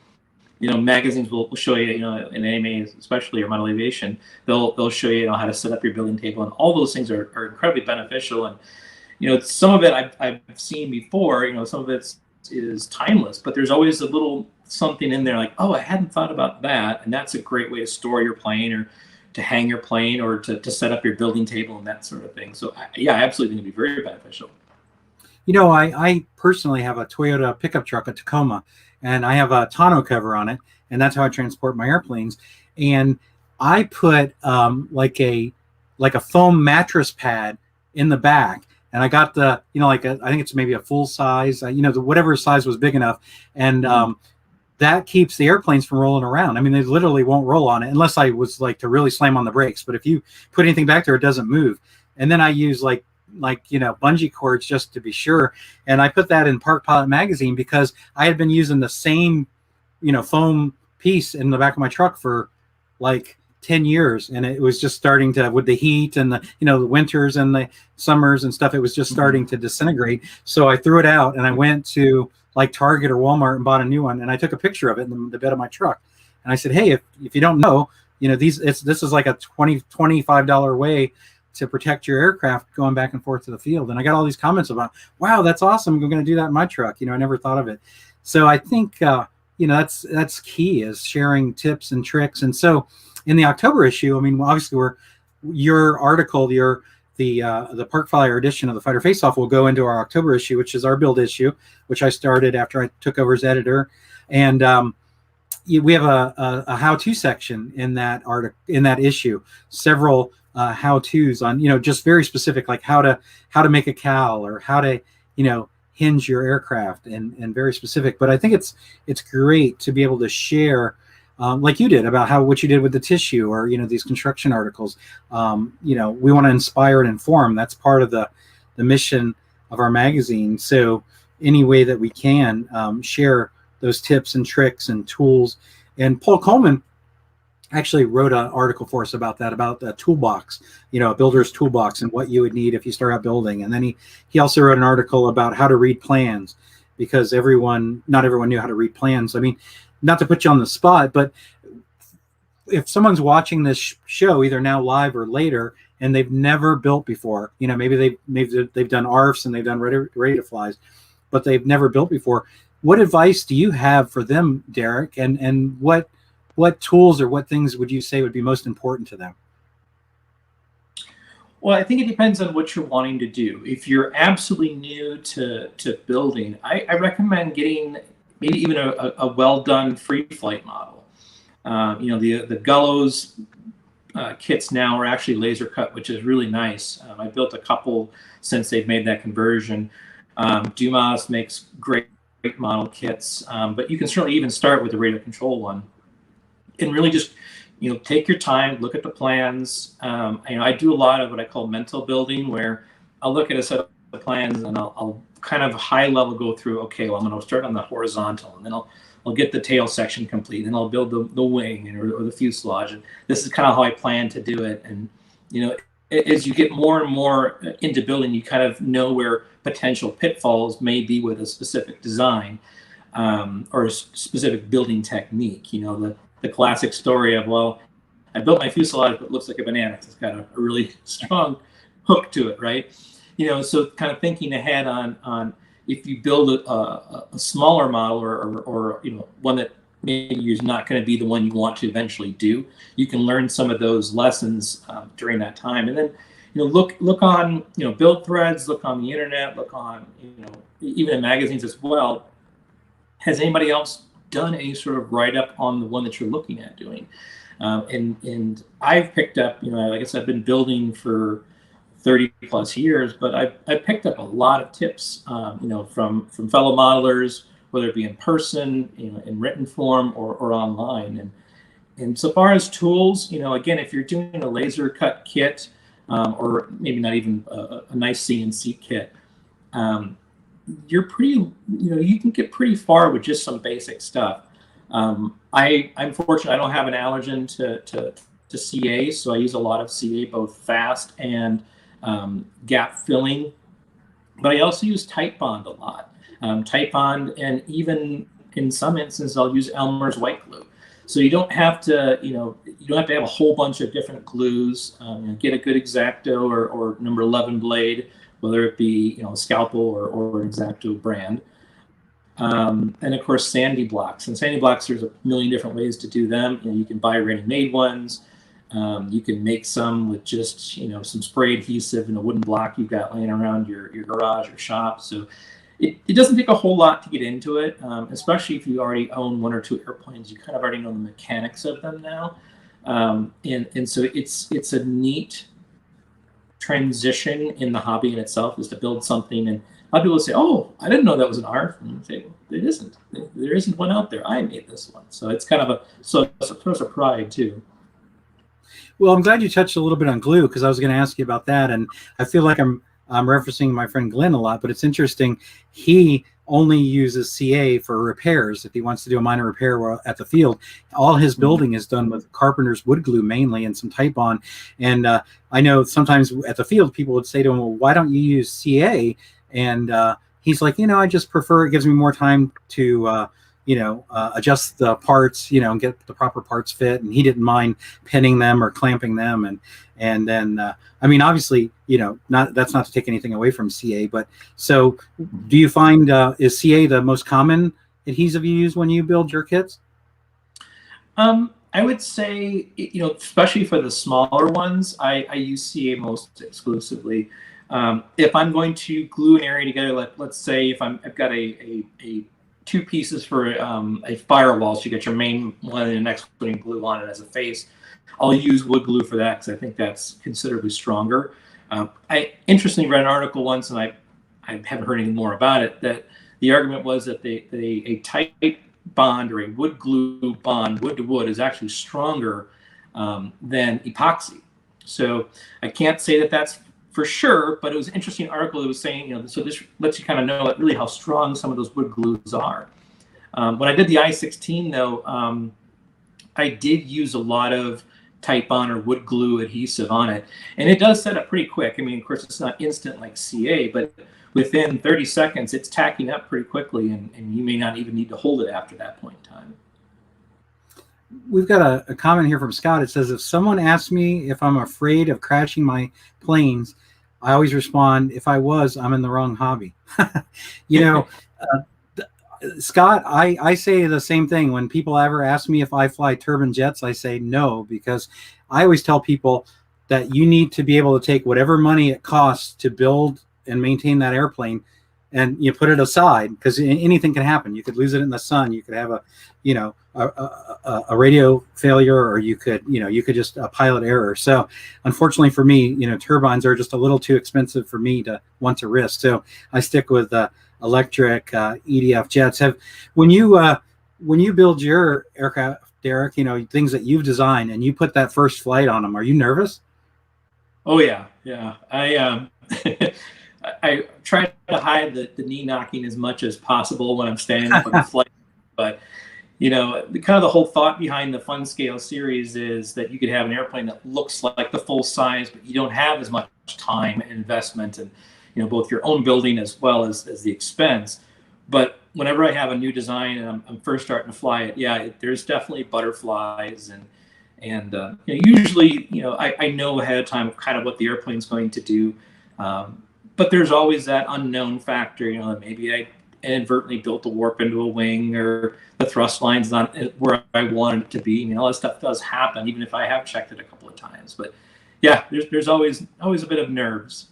magazines will show you, in AMA especially, or Model Aviation, they'll show you, how to set up your building table, and all those things are incredibly beneficial. And some of it I've seen before. Some of it is timeless, but there's always a little something in there like, oh, I hadn't thought about that, and that's a great way to store your plane, or to hang your plane, or to set up your building table and that sort of thing. So yeah, I absolutely think it'd be very beneficial. I personally have a Toyota pickup truck, a Tacoma, and I have a tonneau cover on it, and that's how I transport my airplanes. And I put like a foam mattress pad in the back, and I got the I think it's maybe a full size, whatever size was big enough, and that keeps the airplanes from rolling around. I mean, they literally won't roll on it unless I was like to really slam on the brakes. But if you put anything back there, it doesn't move. And then I use like bungee cords just to be sure. And I put that in Park Pilot magazine because I had been using the same, foam piece in the back of my truck for like 10 years. And it was just starting to, with the heat and the winters and the summers and stuff, it was just starting to disintegrate. So I threw it out, and I went to like Target or Walmart and bought a new one. And I took a picture of it in the bed of my truck. And I said, hey, if you don't know, this is like a $25 way to protect your aircraft going back and forth to the field. And I got all these comments about, wow, that's awesome. I'm going to do that in my truck. I never thought of it. So I think, that's key, is sharing tips and tricks. And so in the October issue, I mean, obviously your article, the Park Flyer edition of the Fighter Face Off will go into our October issue, which is our build issue, which I started after I took over as editor. And we have a how-to section in that issue, several how-tos on, just very specific, like how to make a cowl, or how to, hinge your aircraft, and very specific. But I think it's great to be able to share, like you did, about what you did with the tissue, or these construction articles. We want to inspire and inform. That's part of the mission of our magazine. So any way that we can share those tips and tricks and tools. And Paul Kohlmann actually wrote an article for us about that, about the toolbox, a builder's toolbox, and what you would need if you start out building. And then he also wrote an article about how to read plans, because not everyone knew how to read plans. I mean, not to put you on the spot, but if someone's watching this show either now live or later and they've never built before, maybe they've done ARFs and they've done ready to flies, but they've never built before. What advice do you have for them, Garrick? And what tools or what things would you say would be most important to them? Well, I think it depends on what you're wanting to do. If you're absolutely new to building, I recommend getting maybe even a well-done free flight model. The Gullows kits now are actually laser cut, which is really nice. I built a couple since they've made that conversion. Dumas makes great model kits, but you can certainly even start with the radio control one and really just take your time, look at the plans. I do a lot of what I call mental building, where I'll look at a set of plans and I'll kind of high level go through, okay, well, I'm going to start on the horizontal, and then I'll get the tail section complete, and I'll build the wing or the fuselage. And this is kind of how I plan to do it. And, as you get more and more into building, you kind of know where potential pitfalls may be with a specific design or a specific building technique. The classic story of, well, I built my fuselage, but it looks like a banana. It's got a really strong hook to it, right? So kind of thinking ahead on if you build a smaller model or one that maybe is not going to be the one you want to eventually do, you can learn some of those lessons during that time. And then look on build threads, look on the internet, look on even in magazines as well. Has anybody else done any sort of write-up on the one that you're looking at doing? And I've picked up, like I said, I've been building for 30 plus years, but I've picked up a lot of tips, from fellow modelers, whether it be in person, in written form or online. And so far as tools, again, if you're doing a laser cut kit, or maybe not even a nice CNC kit, you're pretty, you can get pretty far with just some basic stuff. I'm fortunate I don't have an allergen to CA, so I use a lot of CA, both fast and gap filling. But I also use tight bond a lot. Tight bond, and even in some instances, I'll use Elmer's white glue. So you don't have to, have a whole bunch of different glues. Get a good X-Acto or number 11 blade, whether it be a Scalpel or an X-Acto brand. And of course, sandy blocks. And sandy blocks, there's a million different ways to do them. You can buy ready-made ones. You can make some with just some spray adhesive and a wooden block you've got laying around your garage or shop. So it doesn't take a whole lot to get into it, especially if you already own one or two airplanes. You kind of already know the mechanics of them now, and so it's a neat transition in the hobby in itself, is to build something. And a lot of people say, "Oh, I didn't know that was an ARF," and you say, "It isn't. There isn't one out there. I made this one." So it's kind of a source of pride too. Well, I'm glad you touched a little bit on glue, because I was going to ask you about that, and I feel like I'm referencing my friend Glenn a lot, but it's interesting. He only uses CA for repairs. If he wants to do a minor repair at the field, all his building is done with carpenter's wood glue mainly, and some tight bond. And I know sometimes at the field, people would say to him, "Well, why don't you use CA?" And he's like, I just prefer, it gives me more time to adjust the parts, and get the proper parts fit. And he didn't mind pinning them or clamping them. And then, obviously, that's not to take anything away from CA, but so do you find, is CA the most common adhesive you use when you build your kits? I would say, especially for the smaller ones, I use CA most exclusively. If I'm going to glue an area together, let's say if I've got a two pieces for a firewall, so you get your main one and the next one you glue on it as a face, I'll use wood glue for that, because I think that's considerably stronger. I interestingly read an article once, and I haven't heard anything more about it, that the argument was that a tight bond or a wood glue bond, wood to wood, is actually stronger than epoxy. So I can't say that that's for sure, but it was an interesting article that was saying, so this lets you kind of know really how strong some of those wood glues are. When I did the I-16, though, I did use a lot of tight bond or wood glue adhesive on it, and it does set up pretty quick. Of course, it's not instant like CA, but within 30 seconds, it's tacking up pretty quickly, and you may not even need to hold it after that point in time. we've got a comment here from Scott. It says, if someone asks me if I'm afraid of crashing my planes, I always respond, if I was, I'm in the wrong hobby. you know, Scott, I say the same thing. When people ever ask me if I fly turbine jets, I say no, because I always tell people that you need to be able to take whatever money it costs to build and maintain that airplane, and you put it aside, because anything can happen. You could lose it in the sun. You could have a radio failure, or you could just a pilot error. So unfortunately for me, turbines are just a little too expensive for me to want to risk. So I stick with electric EDF jets. When you build your aircraft, Derek, things that you've designed, and you put that first flight on them, are you nervous? Oh yeah. I I try to hide the knee knocking as much as possible when I'm standing up on the flight, but the whole thought behind the Fun Scale series is that you could have an airplane that looks like the full size, but you don't have as much time and investment, and both your own building as well as the expense. But whenever I have a new design and I'm first starting to fly it, there's definitely butterflies, and usually I know ahead of time kind of what the airplane's going to do, but there's always that unknown factor. Maybe I inadvertently built a warp into a wing, or the thrust line's not where I want it to be. All that stuff does happen, even if I have checked it a couple of times. But yeah, there's always a bit of nerves.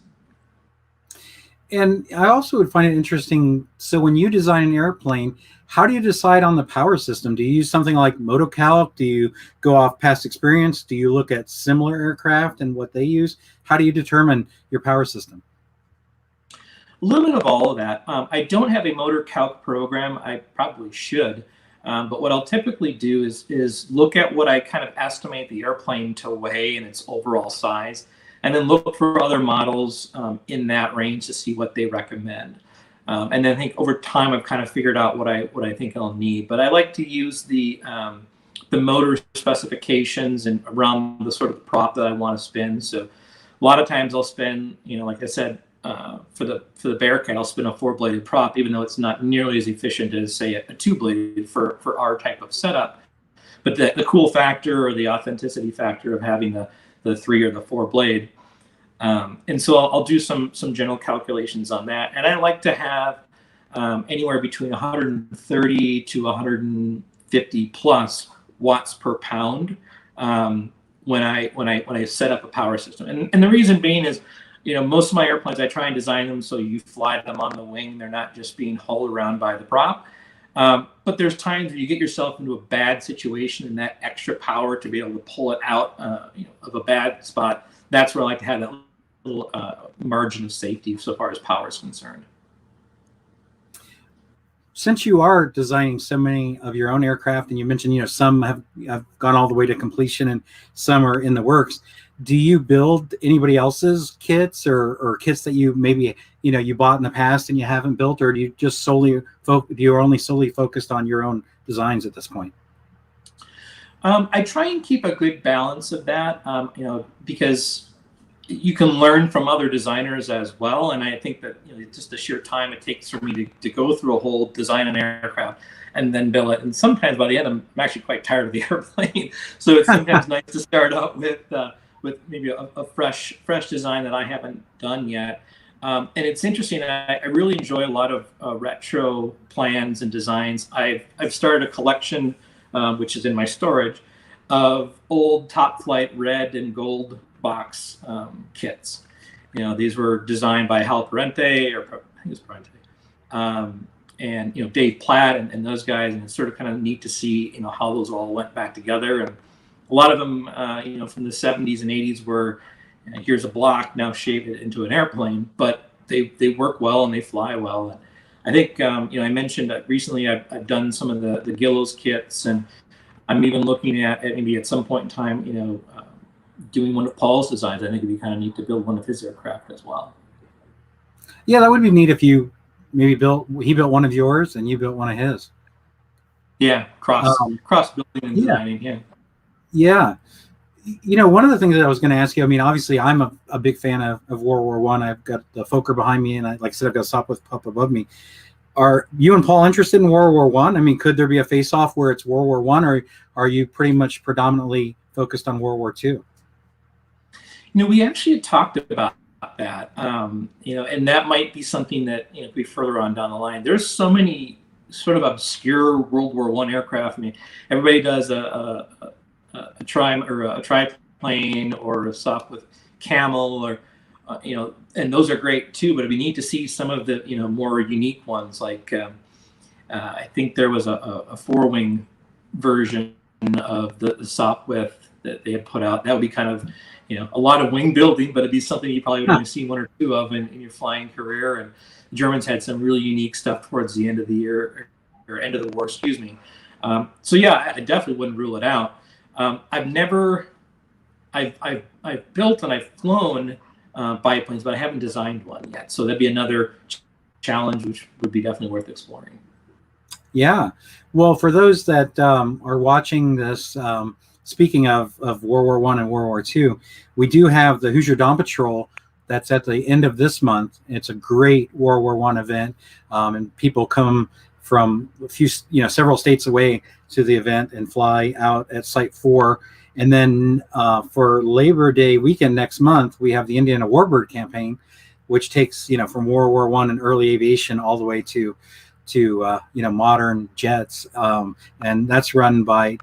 And I also would find it interesting. So when you design an airplane, how do you decide on the power system? Do you use something like MotoCalc? Do you go off past experience? Do you look at similar aircraft and what they use? How do you determine your power system? A little bit of all of that. I don't have a MotoCalc program. I probably should. But what I'll typically do is look at what I kind of estimate the airplane to weigh and its overall size, and then look for other models in that range to see what they recommend. And then I think over time I've kind of figured out what I think I'll need. But I like to use the motor specifications and around the sort of prop that I want to spin. So a lot of times I'll spin, like I said, for the Bearcat, I'll spin a 4-bladed prop, even though it's not nearly as efficient as, say, a 2-bladed for our type of setup. But the cool factor, or the authenticity factor of having the 3 or the 4 blade. And so I'll do some general calculations on that. And I like to have anywhere between 130 to 150 plus watts per pound when I set up a power system. And the reason being is, most of my airplanes, I try and design them so you fly them on the wing. They're not just being hauled around by the prop. But there's times where you get yourself into a bad situation, and that extra power to be able to pull it out of a bad spot, that's where I like to have that little margin of safety so far as power is concerned. Since you are designing so many of your own aircraft, and you mentioned some have gone all the way to completion and some are in the works, do you build anybody else's kits or kits that you maybe you bought in the past and you haven't built, or do you just you're only solely focused on your own designs at this point? I try and keep a good balance of that, because you can learn from other designers as well. And I think that just the sheer time it takes for me to go through a whole design an aircraft and then build it. And sometimes by the end, I'm actually quite tired of the airplane. So it's sometimes nice to start out with maybe a fresh design that I haven't done yet. And it's interesting. I really enjoy a lot of retro plans and designs. I've started a collection, which is in my storage, of old Top Flight red and gold box kits. These were designed by Hal Parente, or I think it was Parente, and Dave Platt and those guys. And it's sort of kind of neat to see how those all went back together. And a lot of them, from the 70s and 80s were, here's a block, now shape it into an airplane. But they work well and they fly well. And I think I mentioned that recently I've done some of the Gillows kits, and I'm even looking at maybe at some point in time, doing one of Paul's designs. I think it'd be kind of neat to build one of his aircraft as well. Yeah, that would be neat if you maybe he built one of yours and you built one of his. Yeah, cross building and designing. Yeah. One of the things that I was going to ask you, obviously I'm a big fan of World War I. I've got the Fokker behind me, and like I said, I've got a Sopwith Pup above me. are you and Paul interested in World War One? I mean, could there be a face-off where it's World War One, or are you pretty much predominantly focused on World War Two? We actually had talked about that, and that might be something that be further on down the line. There's so many sort of obscure World War One aircraft. I mean, everybody does a triplane or a Sopwith Camel, or and those are great too. But it'd be neat to see some of the more unique ones. Like I think there was a four-wing version of the Sopwith that they had put out. That would be kind of a lot of wing building, but it'd be something you probably would only see one or two of in your flying career. And the Germans had some really unique stuff towards the end of the year, or end of the war, excuse me. So yeah, I definitely wouldn't rule it out. I've built and I've flown biplanes, but I haven't designed one yet. So that'd be another challenge, which would be definitely worth exploring. Yeah. Well, for those that are watching this, speaking of World War One and World War Two, we do have the Hoosier Dawn Patrol that's at the end of this month. It's a great World War One event, and people come from several states away to the event and fly out at Site 4. And then for Labor Day weekend next month, we have the Indiana Warbird campaign, which takes from World War One and early aviation all the way to modern jets, and that's run by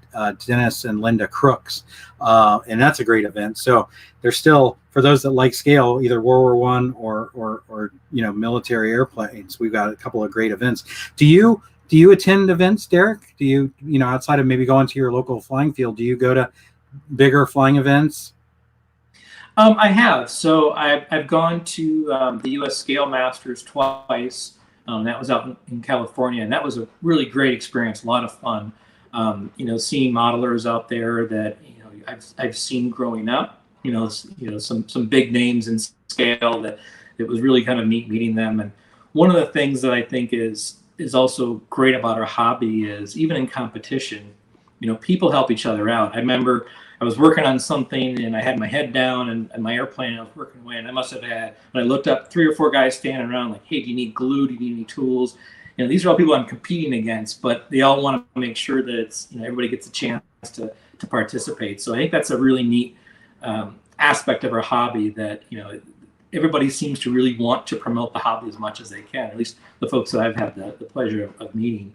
Dennis and Linda Crooks, and that's a great event. So there's still, for those that like scale, either World War One or military airplanes, we've got a couple of great events. Do you attend events, Derek? Do you outside of maybe going to your local flying field, do you go to bigger flying events? I have. So I've gone to the U.S. Scale Masters twice. That was out in California, and that was a really great experience, a lot of fun. Seeing modelers out there that I've seen growing up. Some big names in scale that it was really kind of neat meeting them. And one of the things that I think is also great about our hobby is even in competition, people help each other out. I remember I was working on something and I had my head down and my airplane, and I was working away, and I must have had, when I looked up, 3 or 4 guys standing around like, hey, do you need glue? Do you need any tools? These are all people I'm competing against, but they all want to make sure that it's, everybody gets a chance to participate. So I think that's a really neat aspect of our hobby that, everybody seems to really want to promote the hobby as much as they can, at least the folks that I've had the pleasure of meeting.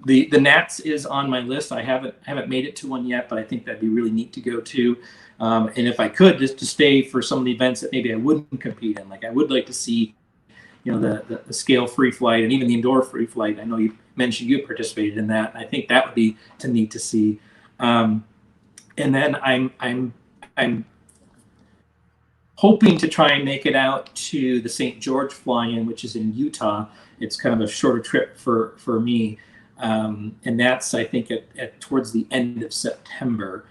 The Nats is on my list. I haven't made it to one yet, but I think that'd be really neat to go to. And if I could, just to stay for some of the events that maybe I wouldn't compete in. Like I would like to see, the scale free flight and even the indoor free flight. I know you mentioned you participated in that. And I think that would be neat to see. And then I'm hoping to try and make it out to the St. George fly-in, which is in Utah. It's kind of a shorter trip for me. And that's, I think, at towards the end of September.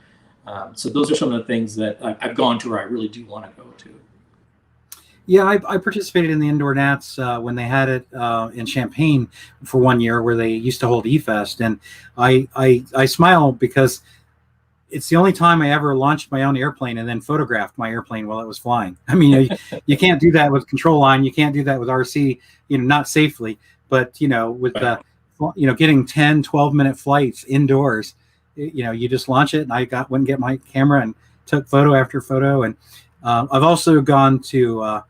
So those are some of the things that I've gone to where I really do want to go to. Yeah, I participated in the Indoor Nats when they had it in Champaign for 1 year, where they used to hold E-Fest. And I smile because it's the only time I ever launched my own airplane and then photographed my airplane while it was flying. I mean, you can't do that with control line. You can't do that with RC, not safely. But, with the getting 10, 12-minute flights indoors, you just launch it. And I went and get my camera and took photo after photo. And I've also gone to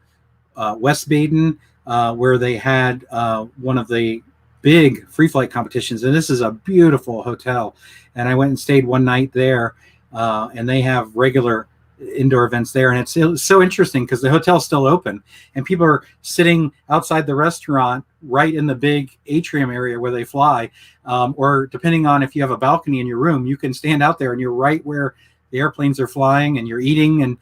West Baden, where they had one of the big free flight competitions. And this is a beautiful hotel. And I went and stayed one night there. And they have regular indoor events there, and it's so interesting because the hotel's still open and people are sitting outside the restaurant right in the big atrium area where they fly, or depending on if you have a balcony in your room, you can stand out there and you're right where the airplanes are flying and you're eating, and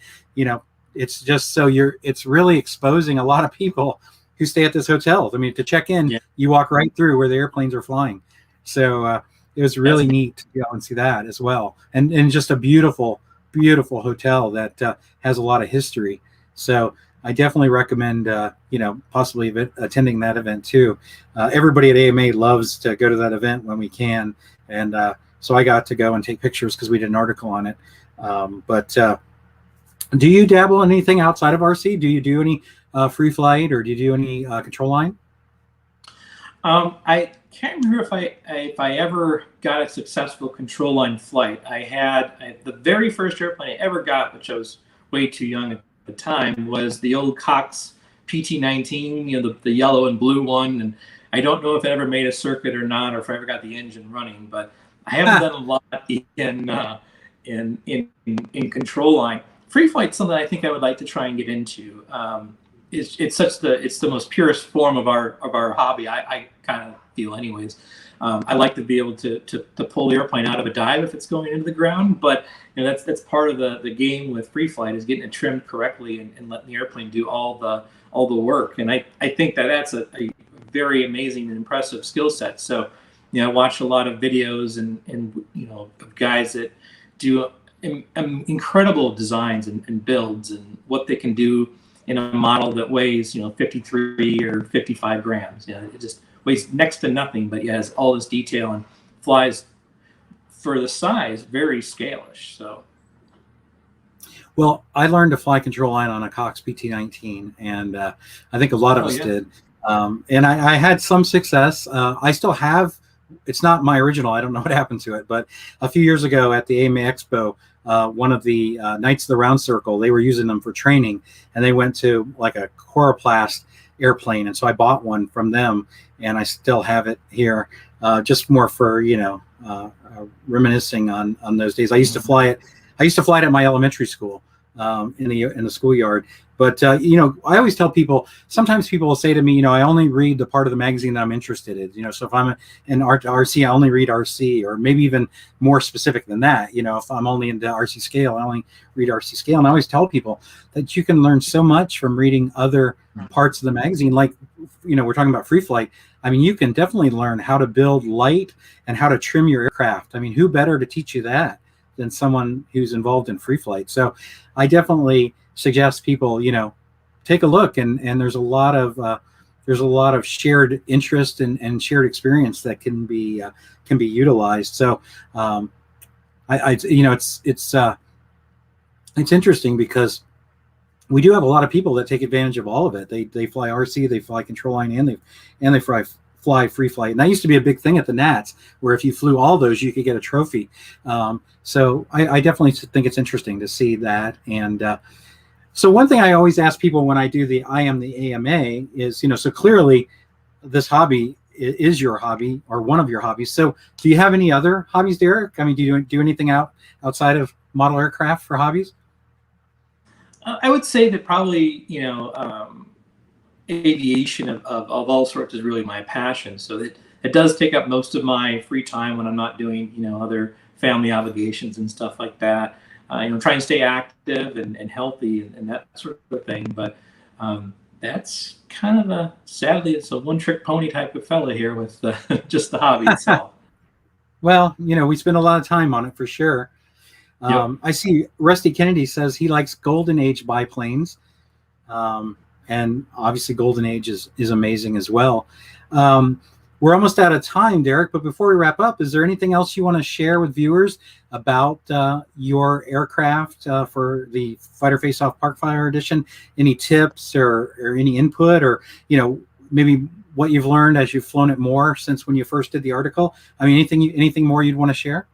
it's just so it's really exposing a lot of people who stay at this hotel. I mean, to check in, you walk right through where the airplanes are flying. So it was really neat to go and see that as well, and just a beautiful hotel that has a lot of history. So I definitely recommend, possibly attending that event too. Everybody at AMA loves to go to that event when we can. And so I got to go and take pictures because we did an article on it. But do you dabble in anything outside of RC? Do you do any free flight, or do you do any control line? I can't remember if I ever got a successful control line flight. The very first airplane I ever got, which I was way too young at the time, was the old Cox PT-19, the yellow and blue one. And I don't know if it ever made a circuit or not, or if I ever got the engine running. But I haven't done a lot in control line. Free flight's something I think I would like to try and get into. It's the most purest form of our hobby. I kind of feel, anyways. I like to be able to pull the airplane out of a dive if it's going into the ground, but that's part of the game with free flight, is getting it trimmed correctly and letting the airplane do all the work. And I think that's a very amazing and impressive skill set. So I watch a lot of videos and of guys that do incredible designs and builds, and what they can do in a model that weighs 53 or 55 grams. It just weighs next to nothing, but has all this detail and flies, for the size, very scalish. So, well, I learned to fly control line on a Cox PT-19, and I think a lot of us did. And I had some success. I still have. It's not my original. I don't know what happened to it, but a few years ago at the AMA Expo, one of the Knights of the Round Circle, they were using them for training, and they went to like a Coroplast airplane, and so I bought one from them, and I still have it here, just more for reminiscing on those days. I used to fly it. I used to fly it at my elementary school, in the schoolyard. But I always tell people. Sometimes people will say to me, I only read the part of the magazine that I'm interested in. So if I'm in RC, I only read RC, or maybe even more specific than that. If I'm only into RC scale, I only read RC scale. And I always tell people that you can learn so much from reading other parts of the magazine. Like, we're talking about free flight. I mean, you can definitely learn how to build light and how to trim your aircraft. I mean, who better to teach you that than someone who's involved in free flight? So I definitely suggest people, take a look, and there's a lot of shared interest and shared experience that can be utilized. So it's interesting because we do have a lot of people that take advantage of all of it. They fly RC, they fly control line, and they fly free flight. And that used to be a big thing at the Nats, where if you flew all those, you could get a trophy. So I definitely think it's interesting to see that. And so one thing I always ask people when I do the I Am the AMA is, so clearly this hobby is your hobby, or one of your hobbies. So do you have any other hobbies, Garrick? I mean, do you do anything outside of model aircraft for hobbies? I would say that probably, aviation of all sorts is really my passion. So it does take up most of my free time when I'm not doing, other family obligations and stuff like that. Trying to stay active and healthy and that sort of thing. But that's kind of sadly, it's a one-trick pony type of fella here with just the hobby itself. Well, we spend a lot of time on it for sure. I see Rusty Kennedy says he likes Golden Age biplanes. And obviously Golden Age is amazing as well. We're almost out of time, Derek, but before we wrap up, is there anything else you want to share with viewers about your aircraft for the Fighter Face-Off Park Fire Edition? Any tips or any input, or maybe what you've learned as you've flown it more since when you first did the article? I mean, anything more you'd want to share?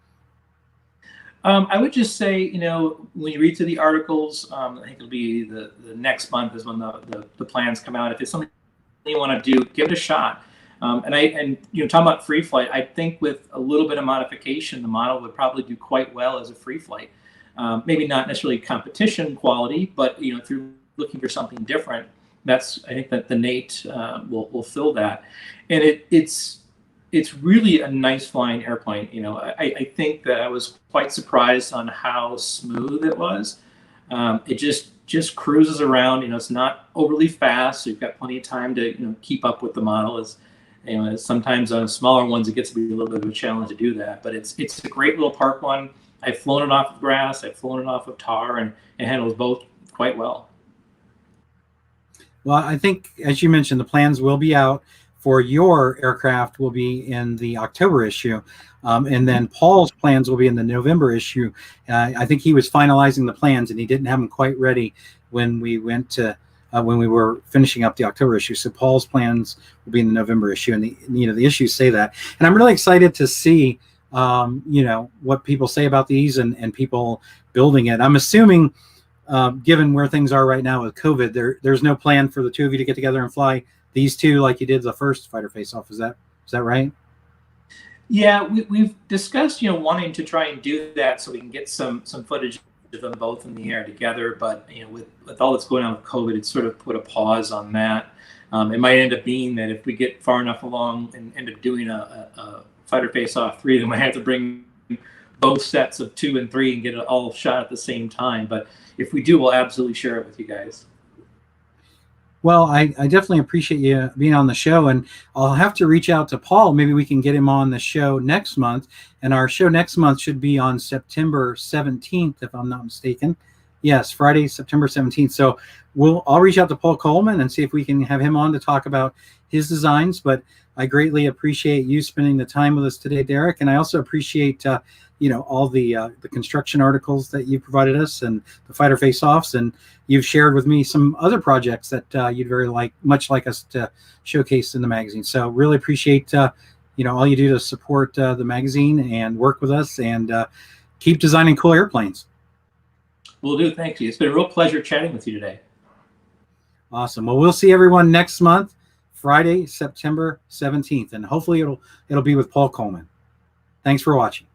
I would just say, when you read through the articles, I think it'll be the next month is when the plans come out. If it's something you want to do, give it a shot. And talking about free flight, I think with a little bit of modification, the model would probably do quite well as a free flight. Maybe not necessarily competition quality, but if you're looking for something different, I think that the Nate will fill that. And it's really a nice flying airplane. I think that I was quite surprised on how smooth it was. It just cruises around. It's not overly fast, so you've got plenty of time to keep up with the model. As sometimes on smaller ones, it gets to be a little bit of a challenge to do that. But it's a great little park one. I've flown it off of grass, I've flown it off of tar, and it handles both quite well. Well, I think, as you mentioned, the plans will be out for your aircraft will be in the October issue. And then Paul's plans will be in the November issue. I think he was finalizing the plans and he didn't have them quite ready when we went to when we were finishing up the October issue. So Paul's plans will be in the November issue, and the issues say that. And I'm really excited to see what people say about these and people building it. I'm assuming, given where things are right now with COVID, there's no plan for the two of you to get together and fly these two like you did the first fighter face-off. Is that right? Yeah, we've discussed, wanting to try and do that so we can get some footage of them both in the air together. But with all that's going on with COVID, it's sort of put a pause on that. It might end up being that if we get far enough along and end up doing a fighter face-off 3, then we have to bring both sets of 2 and 3 and get it all shot at the same time. But if we do, we'll absolutely share it with you guys. Well, I definitely appreciate you being on the show, and I'll have to reach out to Paul. Maybe we can get him on the show next month, and our show next month should be on September 17th, if I'm not mistaken. Yes, Friday, September 17th. So I'll reach out to Paul Kohlmann and see if we can have him on to talk about his designs. But I greatly appreciate you spending the time with us today, Garrick, and I also appreciate all the construction articles that you provided us and the fighter face-offs, and you've shared with me some other projects that you'd very much like us to showcase in the magazine. So really appreciate all you do to support the magazine and work with us, and keep designing cool airplanes. Will do. Thank you. It's been a real pleasure chatting with you today. Awesome. Well, we'll see everyone next month, Friday, September 17th, and hopefully it'll be with Paul Kohlmann. Thanks for watching.